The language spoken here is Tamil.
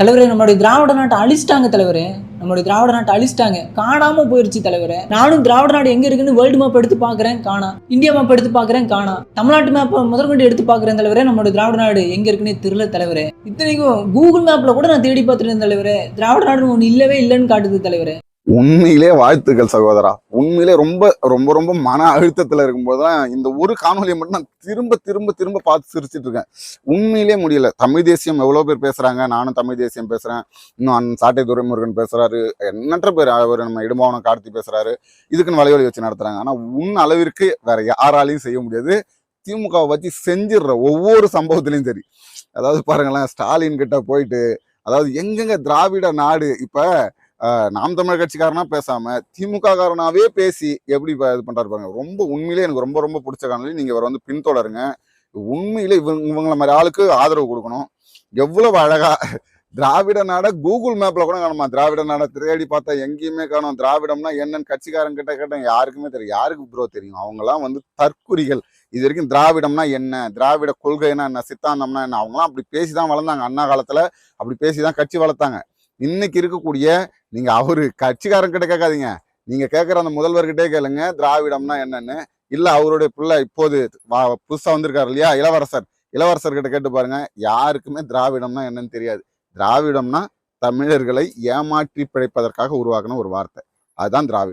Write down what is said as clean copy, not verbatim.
தலைவரே நம்மளுடைய திராவிட நாட்டை அழிச்சிட்டாங்க தலைவரே. நம்மளுடைய திராவிட நாட்டை அழிச்சிட்டாங்க, காணாம போயிருச்சு தலைவரே. நானும் திராவிட நாடு எங்க இருக்குன்னு வேர்ல்டு மேப் எடுத்து பாக்குறேன், காணா. இந்தியா மேப் எடுத்து பாக்குறேன், காணா. தமிழ்நாட்டு மேப் முதற்கொண்டு எடுத்து பாக்குறேன் தலைவரே. நம்மளுடைய திராவிட நாடு எங்க இருக்குன்னு தெரியல தலைவரே. இத்தனைக்கும் கூகுள் மேப்ல கூட நான் தேடி பார்த்துட்டு தலைவரே, திராவிட நாடு ஒண்ணு இல்லவே இல்லைன்னு காட்டுது தலைவரே. உண்மையிலே வாழ்த்துக்கள் சகோதரா. உண்மையிலே ரொம்ப ரொம்ப ரொம்ப மன அழுத்தத்துல இருக்கும்போதுதான் இந்த ஒரு காணொலியை மட்டும் நான் திரும்ப திரும்ப திரும்ப பார்த்து சிரிச்சிட்டு இருக்கேன். உண்மையிலே முடியல. தமிழ் தேசியம் எவ்வளவு பேர் பேசுறாங்க, நானும் தமிழ் தேசியம் பேசுறேன், இன்னும் சாட்டை துரைமுருகன் பேசுறாரு, எண்ணற்ற பேர், அவர் நம்ம இடும்பாவனம் கார்த்தி பேசுறாரு, இதுக்குன்னு வலைவலி வச்சு நடத்துறாங்க. ஆனா அளவிற்கு வேற யாராலையும் செய்ய முடியாது. திமுகவை வச்சு செஞ்சிடுற ஒவ்வொரு சம்பவத்திலையும் சரி. அதாவது பாருங்களேன், ஸ்டாலின் கிட்ட போயிட்டு, அதாவது எங்கெங்க திராவிட நாடு, இப்ப நாம் தமிழர் கட்சிக்காரனா பேசாம திமுக காரனாவே பேசி எப்படி இது பண்றாரு பாருங்க. ரொம்ப உண்மையிலே எனக்கு ரொம்ப ரொம்ப பிடிச்ச காணொலி. நீங்க இவர் வந்து பின்தொடருங்க. உண்மையிலே இவங்கள மாதிரி ஆளுக்கு ஆதரவு கொடுக்கணும். எவ்வளவு அழகா திராவிட நாட கூகுள் மேப்ல கூட காணுமா, திராவிட நாட தேடி பார்த்தா எங்கேயுமே காணும். திராவிடம்னா என்னன்னு கட்சிக்காரன் கிட்ட கேட்டேன், யாருக்குமே தெரியும். யாருக்கு ப்ரோ தெரியும்? அவங்க எல்லாம் வந்து தற்குறிகள். இது வரைக்கும் திராவிடம்னா என்ன, திராவிட கொள்கைனா என்ன, சித்தாந்தம்னா என்ன, அவங்களாம் அப்படி பேசிதான் வளர்ந்தாங்க. அண்ணா காலத்துல அப்படி பேசிதான் கட்சி வளர்த்தாங்க. இன்னைக்கு இருக்கக்கூடிய நீங்க அவரு கட்சிக்காரன் கிட்ட கேட்காதீங்க, நீங்க கேட்கிற அந்த முதல்வர்கிட்டே கேளுங்க திராவிடம்னா என்னன்னு. இல்ல அவருடைய பிள்ளை இப்போது புதுசா வந்திருக்காரு இல்லையா, இளவரசர் கிட்ட கேட்டு பாருங்க. யாருக்குமே திராவிடம்னா என்னன்னு தெரியாது. திராவிடம்னா தமிழர்களை ஏமாற்றி பிழைப்பதற்காக உருவாக்குன ஒரு வார்த்தை, அதுதான் திராவிடம்.